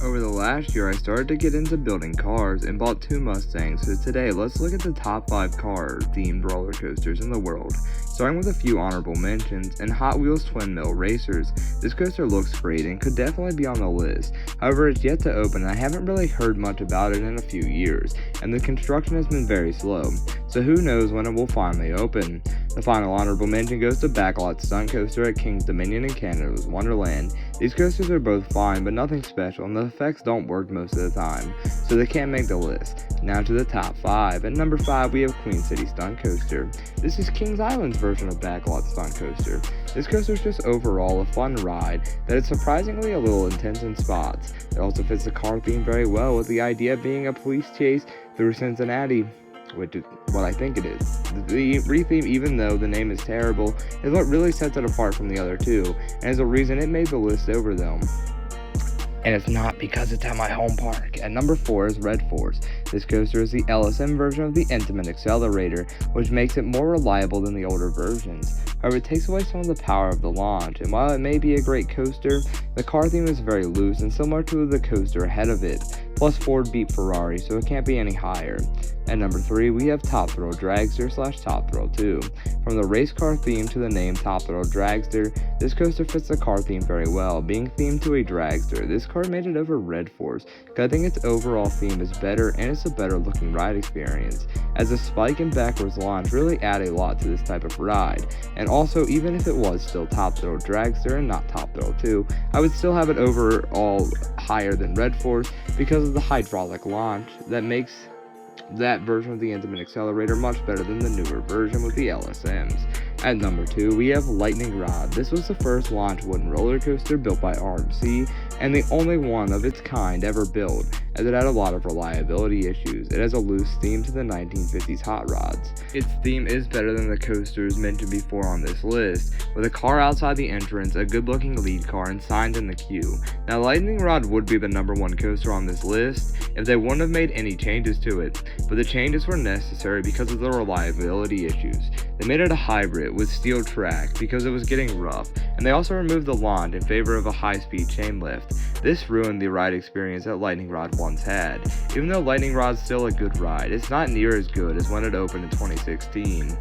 Over the last year, I started to get into building cars and bought 2 Mustangs, so today let's look at the top 5 car-themed roller coasters in the world, starting with a few honorable mentions. And Hot Wheels Twin Mill Racers. This coaster looks great and could definitely be on the list, however it's yet to open and I haven't really heard much about it in a few years, and the construction has been very slow, so who knows when it will finally open. The final honorable mention goes to Backlot Stunt Coaster at King's Dominion in Canada's Wonderland. These coasters are both fine but nothing special, and the effects don't work most of the time, so they can't make the list. Now to the top 5. At number 5 we have Queen City Stunt Coaster. This is Kings Island's version of Backlot Stunt Coaster. This coaster is just overall a fun ride that is surprisingly a little intense in spots. It also fits the car theme very well, with the idea being a police chase through Cincinnati, which is what I think it is. The retheme, even though the name is terrible, is what really sets it apart from the other two, and is a reason it made the list over them. And it's not because it's at my home park. At number 4 is Red Force. This coaster is the LSM version of the Intamin Accelerator, which makes it more reliable than the older versions. However, it takes away some of the power of the launch, and while it may be a great coaster, the car theme is very loose and similar to the coaster ahead of it. Plus Ford beat Ferrari, so it can't be any higher. At number 3, we have Top Thrill Dragster / Top Thrill 2. From the race car theme to the name Top Thrill Dragster, this coaster fits the car theme very well, being themed to a dragster. This car made it over Red Force, because I think its overall theme is better and it's a better looking ride experience, as the spike and backwards launch really add a lot to this type of ride. And also, even if it was still Top Thrill Dragster and not Top Thrill 2, I would still have it overall higher than Red Force because of the hydraulic launch that makes that version of the Intamin Accelerator much better than the newer version with the LSMs. At number 2, we have Lightning Rod. This was the first launch wooden roller coaster built by RMC, and the only one of its kind ever built, as it had a lot of reliability issues. It has a loose theme to the 1950s hot rods. Its theme is better than the coasters mentioned before on this list, with a car outside the entrance, a good looking lead car, and signs in the queue. Now Lightning Rod would be the number 1 coaster on this list if they wouldn't have made any changes to it, but the changes were necessary because of the reliability issues. They made it a hybrid with steel track because it was getting rough, and they also removed the launch in favor of a high-speed chain lift. This ruined the ride experience that Lightning Rod once had. Even though Lightning Rod's still a good ride, it's not near as good as when it opened in 2016.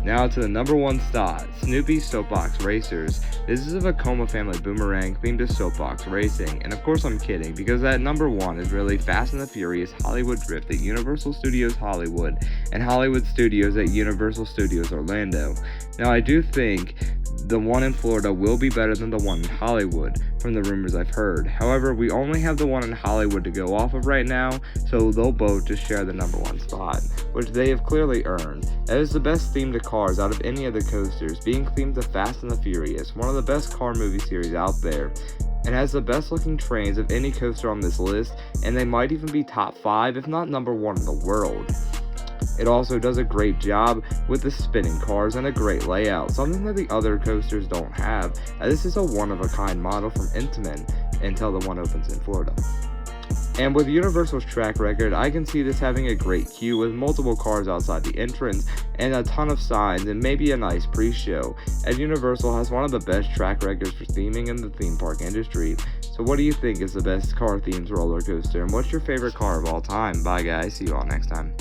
Now to the number 1 spot, Snoopy's Soapbox Racers. This is a Vekoma family boomerang themed to soapbox racing, and of course I'm kidding, because at number 1 is really Fast and the Furious Hollywood Drift at Universal Studios Hollywood and Hollywood Studios at Universal Studios Orlando. Now I do think the one in Florida will be better than the one in Hollywood, from the rumors I've heard. However, we only have the one in Hollywood to go off of right now, so they'll both just share the number 1 spot, which they have clearly earned. That is the best themed cars out of any of the coasters, being themed to Fast and the Furious, one of the best car movie series out there, and has the best looking trains of any coaster on this list, and they might even be top 5 if not number 1 in the world. It also does a great job with the spinning cars and a great layout, something that the other coasters don't have, as this is a one-of-a-kind model from Intamin until the one opens in Florida. And with Universal's track record, I can see this having a great queue with multiple cars outside the entrance and a ton of signs and maybe a nice pre-show, as Universal has one of the best track records for theming in the theme park industry. So what do you think is the best car themed roller coaster, and what's your favorite car of all time? Bye guys, see you all next time.